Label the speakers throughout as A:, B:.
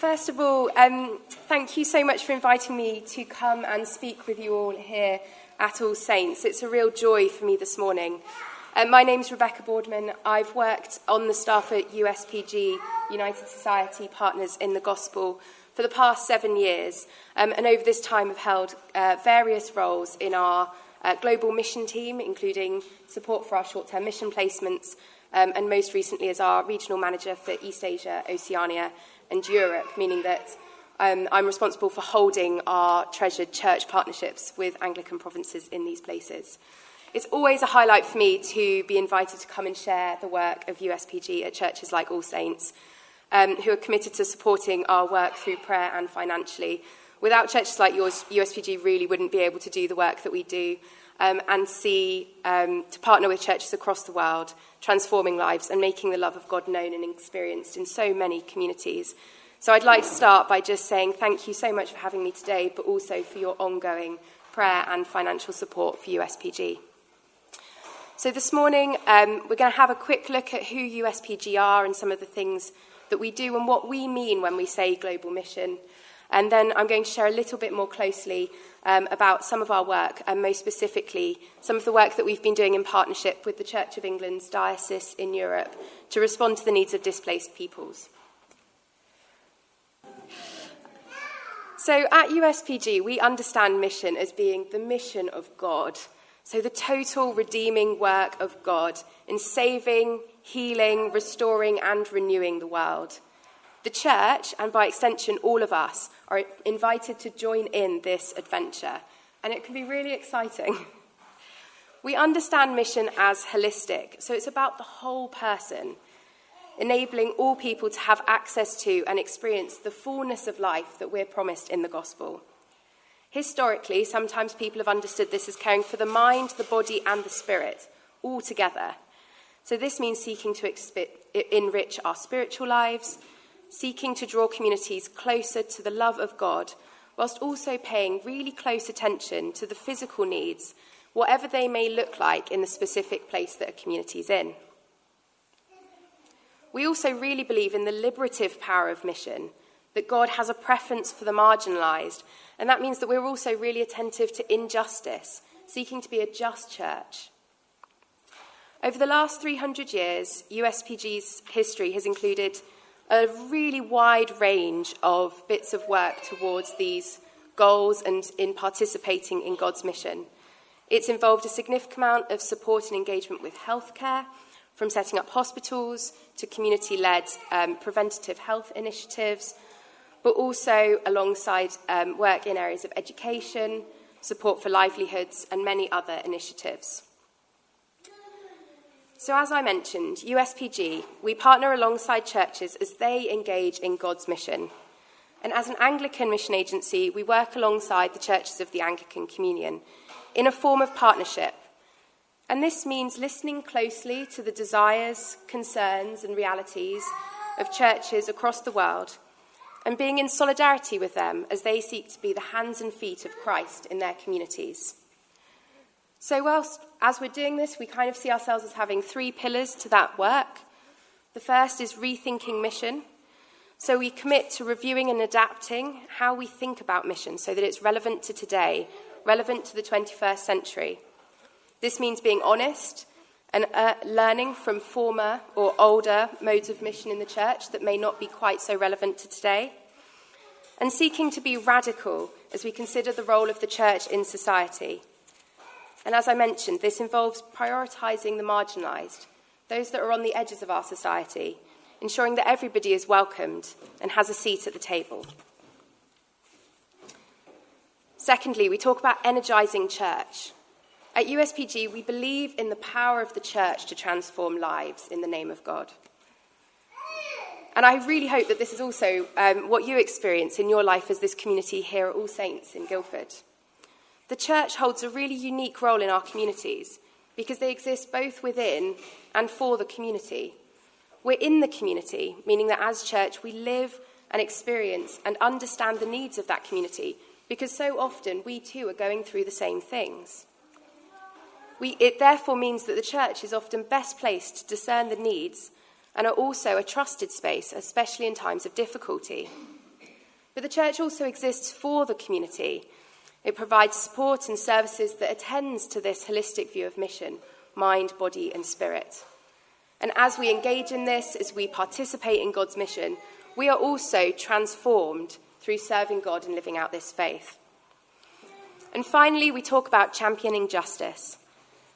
A: First of all, thank you so much for inviting me to come and speak with you all here at All Saints. It's a real joy for me this morning. My name's Rebecca Boardman. I've worked on the staff at USPG, United Society Partners in the Gospel, for the past 7 years, and over this time have held various roles in our global mission team, including support for our short-term mission placements, and most recently as our regional manager for East Asia, Oceania and Europe, meaning that I'm responsible for holding our treasured church partnerships with Anglican provinces in these places. It's always a highlight for me to be invited to come and share the work of USPG at churches like All Saints, who are committed to supporting our work through prayer and financially. Without churches like yours, USPG really wouldn't be able to do the work that we do, and to partner with churches across the world, transforming lives and making the love of God known and experienced in so many communities. So I'd like to start by just saying thank you so much for having me today, but also for your ongoing prayer and financial support for USPG. So this morning, we're going to have a quick look at who USPG are and some of the things that we do and what we mean when we say global mission. And then I'm going to share a little bit more closely about some of our work, and most specifically, some of the work that we've been doing in partnership with the Church of England's diocese in Europe to respond to the needs of displaced peoples. So at USPG, we understand mission as being the mission of God. So the total redeeming work of God in saving, healing, restoring and renewing the world. The church, and by extension all of us, are invited to join in this adventure, and it can be really exciting. We understand mission as holistic, so it's about the whole person, enabling all people to have access to and experience the fullness of life that we're promised in the gospel. Historically, sometimes people have understood this as caring for the mind, the body and the spirit, all together. So this means seeking to enrich our spiritual lives, seeking to draw communities closer to the love of God, whilst also paying really close attention to the physical needs, whatever they may look like in the specific place that a community is in. We also really believe in the liberative power of mission, that God has a preference for the marginalised, and that means that we're also really attentive to injustice, seeking to be a just church. Over the last 300 years, USPG's history has included a really wide range of bits of work towards these goals and in participating in God's mission. It's involved a significant amount of support and engagement with healthcare, from setting up hospitals to community-led preventative health initiatives, but also alongside work in areas of education, support for livelihoods, and many other initiatives. So as I mentioned, USPG, we partner alongside churches as they engage in God's mission. And as an Anglican mission agency, we work alongside the churches of the Anglican Communion in a form of partnership. And this means listening closely to the desires, concerns, and realities of churches across the world, and being in solidarity with them as they seek to be the hands and feet of Christ in their communities. So whilst, as we're doing this, we kind of see ourselves as having 3 pillars to that work. The first is rethinking mission. So we commit to reviewing and adapting how we think about mission so that it's relevant to today, relevant to the 21st century. This means being honest and learning from former or older modes of mission in the church that may not be quite so relevant to today, and seeking to be radical as we consider the role of the church in society. And as I mentioned, this involves prioritising the marginalised, those that are on the edges of our society, ensuring that everybody is welcomed and has a seat at the table. Secondly, we talk about energising church. At USPG, we believe in the power of the church to transform lives in the name of God. And I really hope that this is also what you experience in your life as this community here at All Saints in Guildford. The church holds a really unique role in our communities because they exist both within and for the community. We're in the community, meaning that as church we live and experience and understand the needs of that community, because so often we too are going through the same things. It therefore means that the church is often best placed to discern the needs and are also a trusted space, especially in times of difficulty. But the church also exists for the community. It provides support and services that attends to this holistic view of mission, mind, body, and spirit. And as we engage in this, as we participate in God's mission, we are also transformed through serving God and living out this faith. And finally, we talk about championing justice.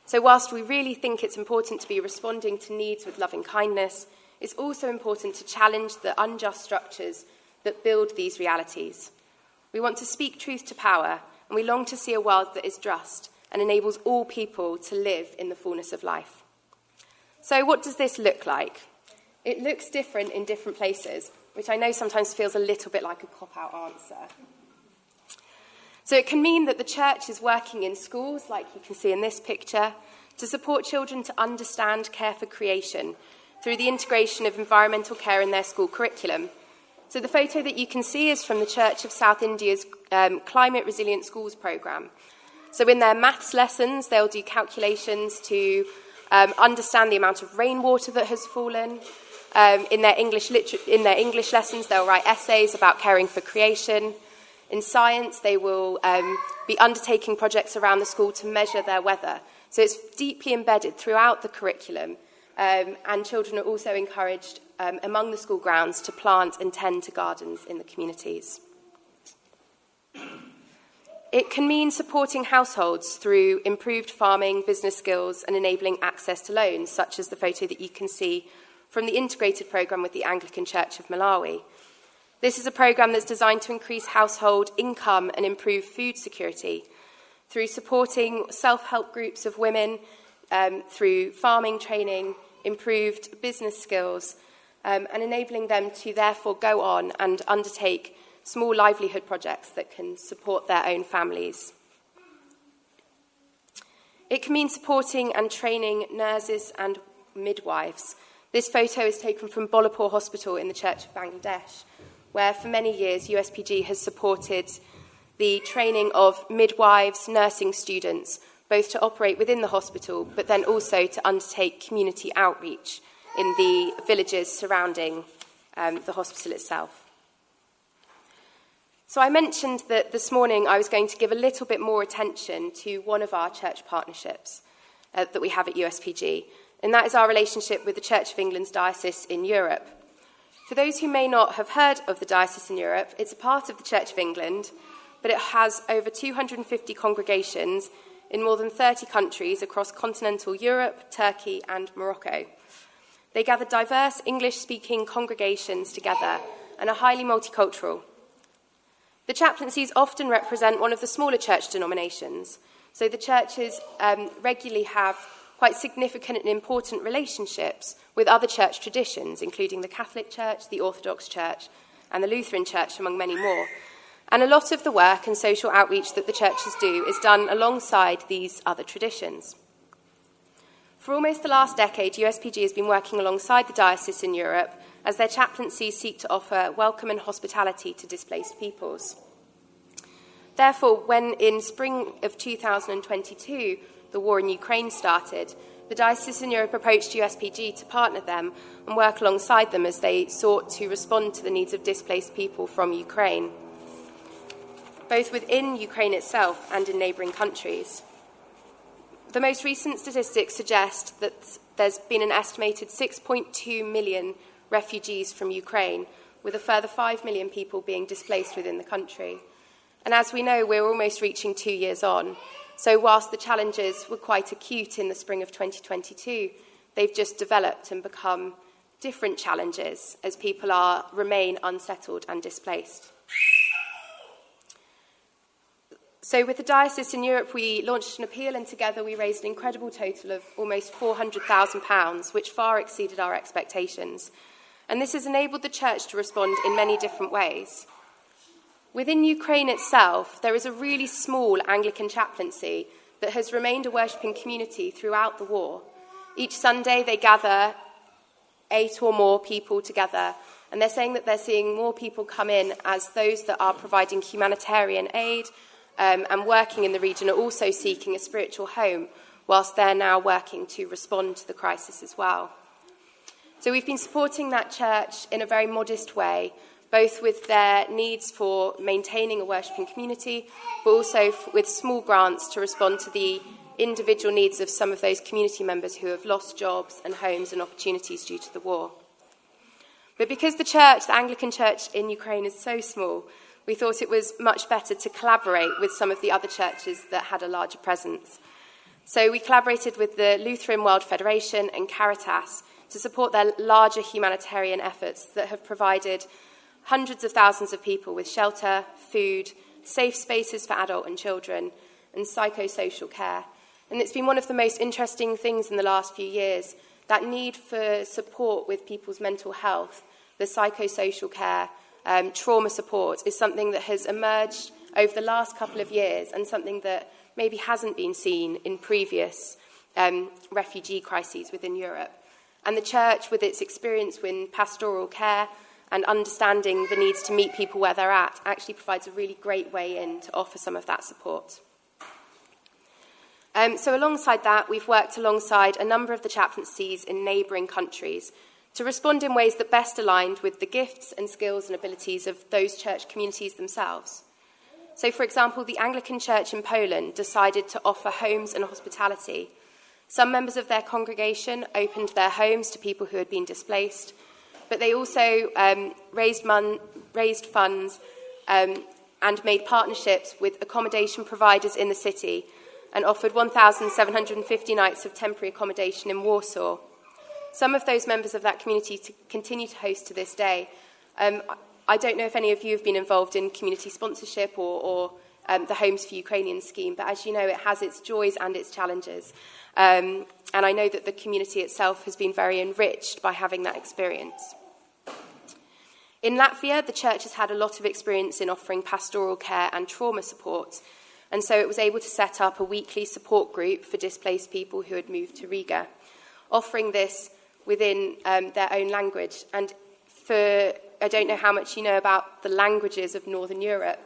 A: So whilst we really think it's important to be responding to needs with loving kindness, it's also important to challenge the unjust structures that build these realities. We want to speak truth to power, and we long to see a world that is just and enables all people to live in the fullness of life. So what does this look like? It looks different in different places, which I know sometimes feels a little bit like a cop-out answer. So it can mean that the church is working in schools, like you can see in this picture, to support children to understand care for creation through the integration of environmental care in their school curriculum. So the photo that you can see is from the Church of South India's Climate Resilient Schools programme. So in their maths lessons, they'll do calculations to understand the amount of rainwater that has fallen. In their English lessons, they'll write essays about caring for creation. In science, they will be undertaking projects around the school to measure their weather. So it's deeply embedded throughout the curriculum, and children are also encouraged among the school grounds to plant and tend to gardens in the communities. It can mean supporting households through improved farming, business skills, and enabling access to loans, such as the photo that you can see from the integrated programme with the Anglican Church of Malawi. This is a programme that's designed to increase household income and improve food security through supporting self-help groups of women, through farming training, improved business skills, and enabling them to therefore go on and undertake small livelihood projects that can support their own families. It can mean supporting and training nurses and midwives. This photo is taken from Bolapur Hospital in the Church of Bangladesh, where for many years USPG has supported the training of midwives, nursing students, both to operate within the hospital, but then also to undertake community outreach in the villages surrounding the hospital itself. So I mentioned that this morning I was going to give a little bit more attention to one of our church partnerships that we have at USPG, and that is our relationship with the Church of England's diocese in Europe. For those who may not have heard of the diocese in Europe, it's a part of the Church of England, but it has over 250 congregations in more than 30 countries across continental Europe, Turkey, and Morocco. They gather diverse English-speaking congregations together and are highly multicultural. The chaplaincies often represent one of the smaller church denominations, so the churches regularly have quite significant and important relationships with other church traditions, including the Catholic Church, the Orthodox Church, and the Lutheran Church, among many more. And a lot of the work and social outreach that the churches do is done alongside these other traditions. For almost the last decade, USPG has been working alongside the diocese in Europe as their chaplaincies seek to offer welcome and hospitality to displaced peoples. Therefore, when in spring of 2022, the war in Ukraine started, the diocese in Europe approached USPG to partner them and work alongside them as they sought to respond to the needs of displaced people from Ukraine, both within Ukraine itself and in neighbouring countries. The most recent statistics suggest that there's been an estimated 6.2 million refugees from Ukraine, with a further 5 million people being displaced within the country. And as we know, we're almost reaching 2 years on. So whilst the challenges were quite acute in the spring of 2022, they've just developed and become different challenges as people remain unsettled and displaced. So with the diocese in Europe, we launched an appeal, and together we raised an incredible total of almost £400,000, which far exceeded our expectations. And this has enabled the church to respond in many different ways. Within Ukraine itself, there is a really small Anglican chaplaincy that has remained a worshipping community throughout the war. Each Sunday they gather 8 or more people together, and they're saying that they're seeing more people come in as those that are providing humanitarian aid and working in the region are also seeking a spiritual home, whilst they're now working to respond to the crisis as well. So we've been supporting that church in a very modest way, both with their needs for maintaining a worshipping community, but also with small grants to respond to the individual needs of some of those community members who have lost jobs and homes and opportunities due to the war. But because the Anglican Church in Ukraine is so small, we thought it was much better to collaborate with some of the other churches that had a larger presence. So we collaborated with the Lutheran World Federation and Caritas to support their larger humanitarian efforts that have provided hundreds of thousands of people with shelter, food, safe spaces for adult and children, and psychosocial care. And it's been one of the most interesting things in the last few years, that need for support with people's mental health, the psychosocial care, trauma support is something that has emerged over the last couple of years and something that maybe hasn't been seen in previous refugee crises within Europe. And the Church, with its experience in pastoral care and understanding the needs to meet people where they're at, actually provides a really great way in to offer some of that support. So alongside that, we've worked alongside a number of the chaplaincies in neighbouring countries to respond in ways that best aligned with the gifts and skills and abilities of those church communities themselves. So, for example, the Anglican Church in Poland decided to offer homes and hospitality. Some members of their congregation opened their homes to people who had been displaced, but they also raised funds and made partnerships with accommodation providers in the city and offered 1,750 nights of temporary accommodation in Warsaw. Some of those members of that community continue to host to this day. I don't know if any of you have been involved in community sponsorship or the Homes for Ukrainians scheme, but as you know, it has its joys and its challenges. And I know that the community itself has been very enriched by having that experience. In Latvia, the church has had a lot of experience in offering pastoral care and trauma support, and so it was able to set up a weekly support group for displaced people who had moved to Riga, offering this within their own language. And I don't know how much you know about the languages of Northern Europe,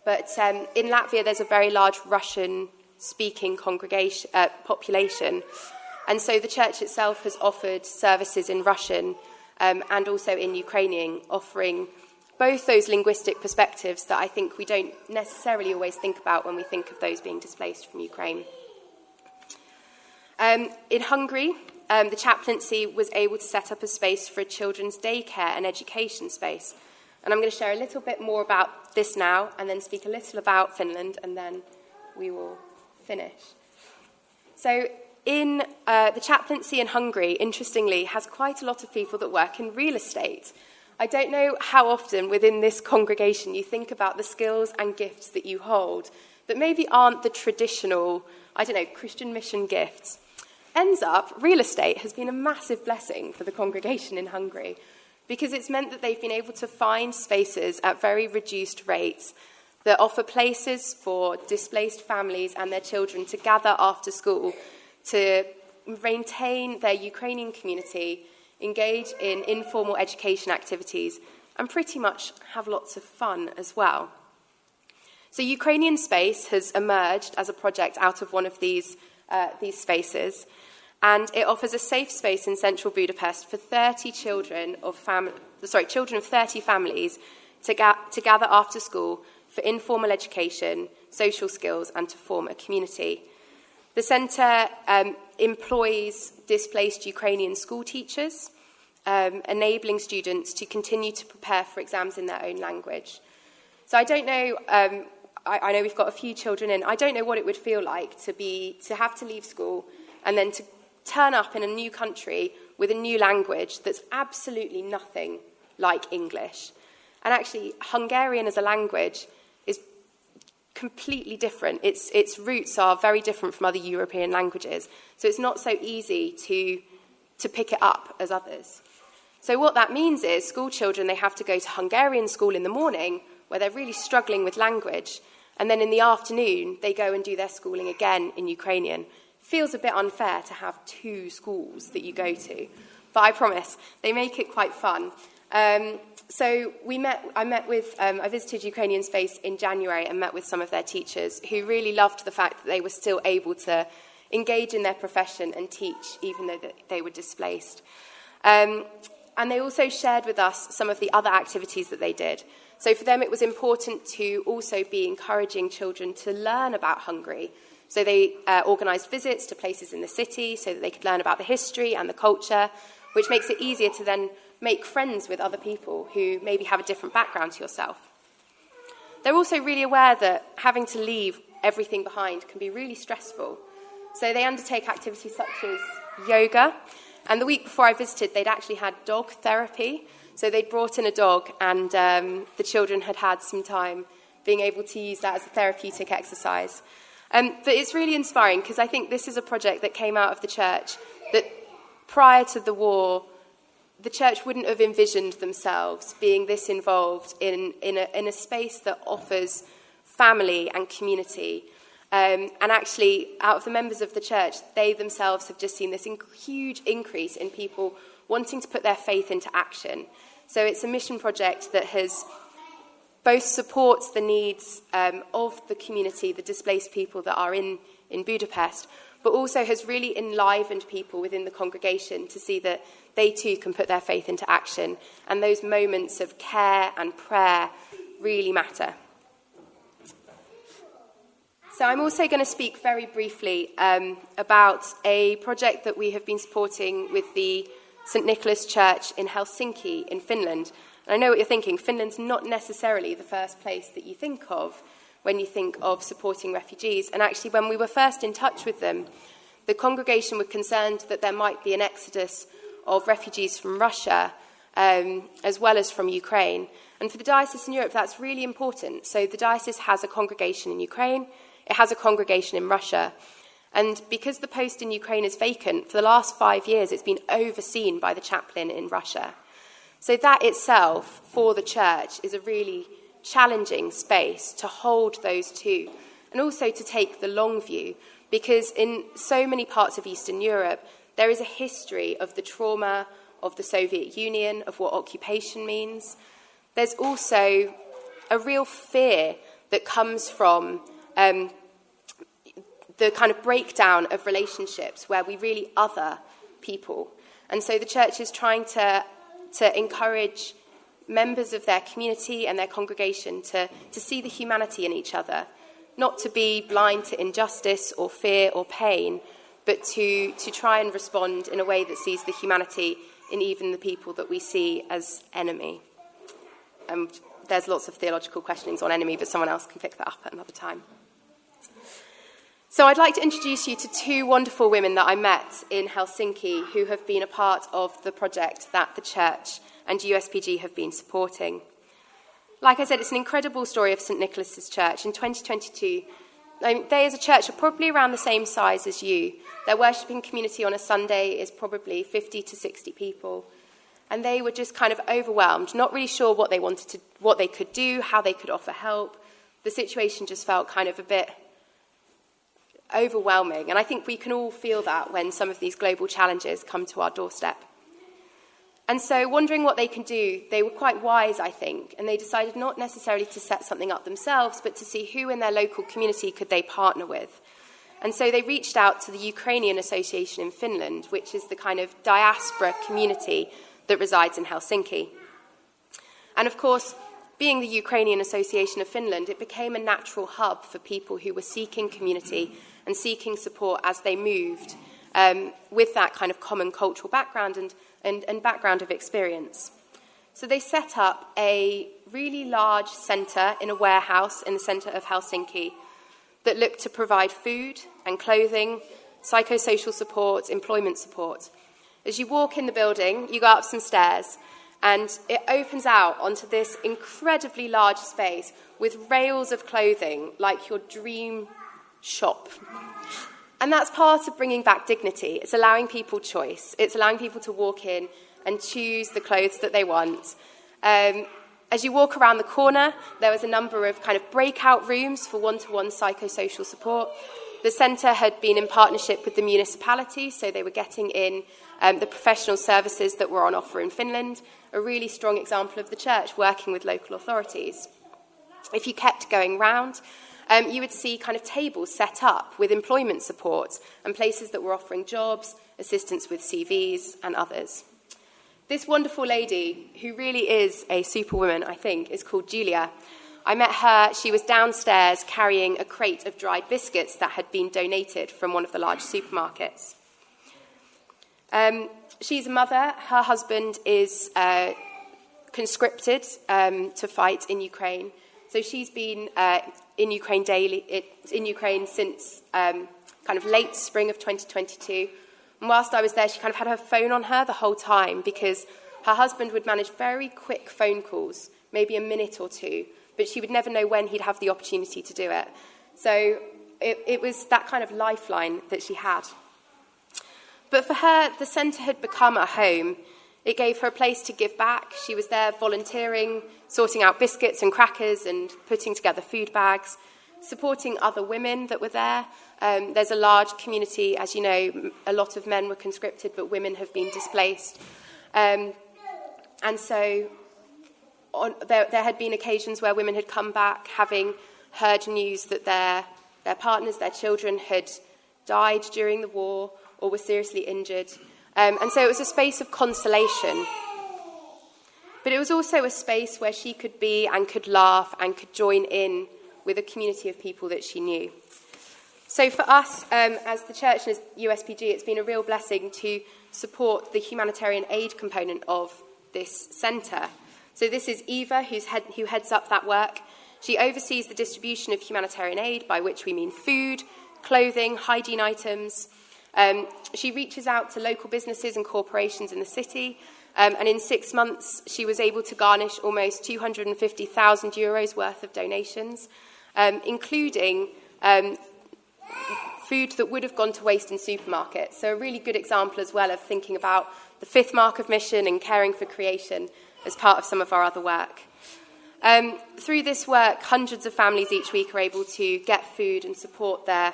A: but in Latvia there's a very large Russian-speaking population, and so the church itself has offered services in Russian and also in Ukrainian, offering both those linguistic perspectives that I think we don't necessarily always think about when we think of those being displaced from Ukraine. In Hungary, the chaplaincy was able to set up a space for a children's daycare and education space. And I'm going to share a little bit more about this now and then speak a little about Finland, and then we will finish. So in the chaplaincy in Hungary, interestingly, has quite a lot of people that work in real estate. I don't know how often within this congregation you think about the skills and gifts that you hold that maybe aren't the traditional, Christian mission gifts. Ends up, real estate has been a massive blessing for the congregation in Hungary because it's meant that they've been able to find spaces at very reduced rates that offer places for displaced families and their children to gather after school to maintain their Ukrainian community, engage in informal education activities, and pretty much have lots of fun as well. So Ukrainian Space has emerged as a project out of one of these spaces, and it offers a safe space in central Budapest for 30 children of 30 families to gather after school for informal education, social skills, and to form a community. The centre employs displaced Ukrainian school teachers, enabling students to continue to prepare for exams in their own language. So I don't know, I know we've got a few children in, I don't know what it would feel like to have to leave school and then to turn up in a new country with a new language that's absolutely nothing like English. And actually, Hungarian as a language is completely different. Its roots are very different from other European languages. So it's not so easy to pick it up as others. So what that means is school children, they have to go to Hungarian school in the morning where they're really struggling with language. And then in the afternoon, they go and do their schooling again in Ukrainian. Feels a bit unfair to have two schools that you go to. But I promise, they make it quite fun. So I visited Ukrainian Space in January and met with some of their teachers who really loved the fact that they were still able to engage in their profession and teach, even though they were displaced. And they also shared with us some of the other activities that they did. So for them, it was important to also be encouraging children to learn about Hungary. So they organised visits to places in the city so that they could learn about the history and the culture, which makes it easier to then make friends with other people who maybe have a different background to yourself. They're also really aware that having to leave everything behind can be really stressful. So they undertake activities such as yoga. And the week before I visited, they'd actually had dog therapy. So they'd brought in a dog, and the children had had some time being able to use that as a therapeutic exercise. But it's really inspiring because I think this is a project that came out of the church that prior to the war, the church wouldn't have envisioned themselves being this involved in a space that offers family and community. And actually, out of the members of the church, they themselves have just seen this huge increase in people wanting to put their faith into action. So it's a mission project that has both supports the needs of the community, the displaced people that are in Budapest, but also has really enlivened people within the congregation to see that they too can put their faith into action. And those moments of care and prayer really matter. So I'm also going to speak very briefly about a project that we have been supporting with the St. Nicholas Church in Helsinki in Finland. And I know what you're thinking. Finland's not necessarily the first place that you think of when you think of supporting refugees. And actually, when we were first in touch with them, the congregation were concerned that there might be an exodus of refugees from Russia as well as from Ukraine. And for the diocese in Europe, that's really important. So the diocese has a congregation in Ukraine. It has a congregation in Russia. And because the post in Ukraine is vacant, for the last 5 years, it's been overseen by the chaplain in Russia. So that itself, for the church, is a really challenging space to hold those two, and also to take the long view, because in so many parts of Eastern Europe, there is a history of the trauma of the Soviet Union, of what occupation means. There's also a real fear that comes from the kind of breakdown of relationships where we really other people. And so the church is trying to encourage members of their community and their congregation to see the humanity in each other, not to be blind to injustice or fear or pain, but to try and respond in a way that sees the humanity in even the people that we see as enemy. There's lots of theological questionings on enemy, but someone else can pick that up at another time. So I'd like to introduce you to two wonderful women that I met in Helsinki who have been a part of the project that the church and USPG have been supporting. Like I said, it's an incredible story of St. Nicholas's Church. In 2022, they as a church are probably around the same size as you. Their worshipping community on a Sunday is probably 50 to 60 people. And they were just kind of overwhelmed, not really sure what they could do, how they could offer help. The situation just felt kind of a bit overwhelming. And I think we can all feel that when some of these global challenges come to our doorstep. And so, wondering what they can do, they were quite wise, I think, and they decided not necessarily to set something up themselves, but to see who in their local community could they partner with. And so they reached out to the Ukrainian Association in Finland, which is the kind of diaspora community that resides in Helsinki. And of course, being the Ukrainian Association of Finland, it became a natural hub for people who were seeking community and seeking support as they moved with that kind of common cultural background and background of experience. So they set up a really large centre in a warehouse in the centre of Helsinki that looked to provide food and clothing, psychosocial support, employment support. As you walk in the building, you go up some stairs, and it opens out onto this incredibly large space with rails of clothing, like your dream shop. And that's part of bringing back dignity. It's allowing people choice. It's allowing people to walk in and choose the clothes that they want. As you walk around the corner, there was a number of kind of breakout rooms for one-to-one psychosocial support. The centre had been in partnership with the municipality, so they were getting in the professional services that were on offer in Finland, a really strong example of the church working with local authorities. If you kept going round, you would see kind of tables set up with employment support and places that were offering jobs, assistance with CVs and others. This wonderful lady, who really is a superwoman, I think, is called Julia. I met her, she was downstairs carrying a crate of dried biscuits that had been donated from one of the large supermarkets. She's a mother. Her husband is conscripted to fight in Ukraine. So she's been in Ukraine since kind of late spring of 2022. And whilst I was there, she kind of had her phone on her the whole time because her husband would manage very quick phone calls, maybe a minute or two, but she would never know when he'd have the opportunity to do it. So it was that kind of lifeline that she had. But for her, the centre had become a home. It gave her a place to give back. She was there volunteering, sorting out biscuits and crackers and putting together food bags, supporting other women that were there. There's a large community, as you know, a lot of men were conscripted, but women have been displaced. And so there had been occasions where women had come back having heard news that their partners, their children had died during the war or were seriously injured. And so it was a space of consolation. But it was also a space where she could be and could laugh and could join in with a community of people that she knew. So for us, as the church and as USPG, it's been a real blessing to support the humanitarian aid component of this centre. So this is Eva, who heads up that work. She oversees the distribution of humanitarian aid, by which we mean food, clothing, hygiene items. She reaches out to local businesses and corporations in the city, and in 6 months she was able to garnish almost €250,000 worth of donations, including food that would have gone to waste in supermarkets. So a really good example as well of thinking about the fifth mark of mission and caring for creation as part of some of our other work. Through this work, hundreds of families each week are able to get food and support their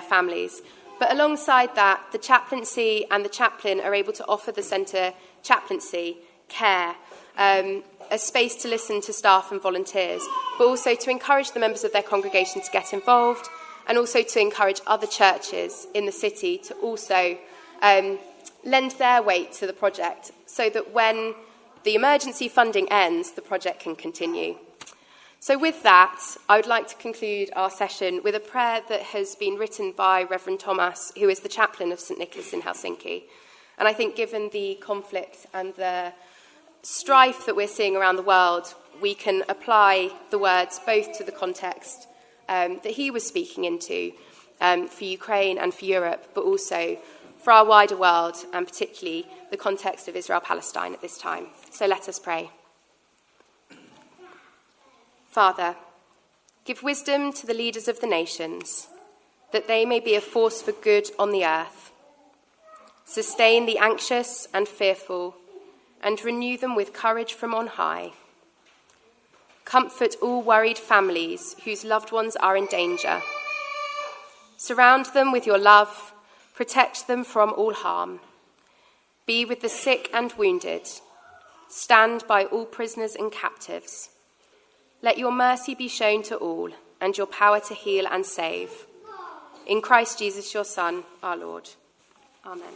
A: families. But alongside that, the chaplaincy and the chaplain are able to offer the centre chaplaincy, care, a space to listen to staff and volunteers, but also to encourage the members of their congregation to get involved, and also to encourage other churches in the city to also lend their weight to the project, so that when the emergency funding ends, the project can continue. So with that, I would like to conclude our session with a prayer that has been written by Reverend Thomas, who is the chaplain of St. Nicholas in Helsinki. And I think given the conflict and the strife that we're seeing around the world, we can apply the words both to the context that he was speaking into for Ukraine and for Europe, but also for our wider world, and particularly the context of Israel-Palestine at this time. So let us pray. Father, give wisdom to the leaders of the nations, that they may be a force for good on the earth. Sustain the anxious and fearful, and renew them with courage from on high. Comfort all worried families whose loved ones are in danger. Surround them with your love, protect them from all harm. Be with the sick and wounded. Stand by all prisoners and captives. Let your mercy be shown to all, and your power to heal and save. In Christ Jesus, your Son, our Lord. Amen.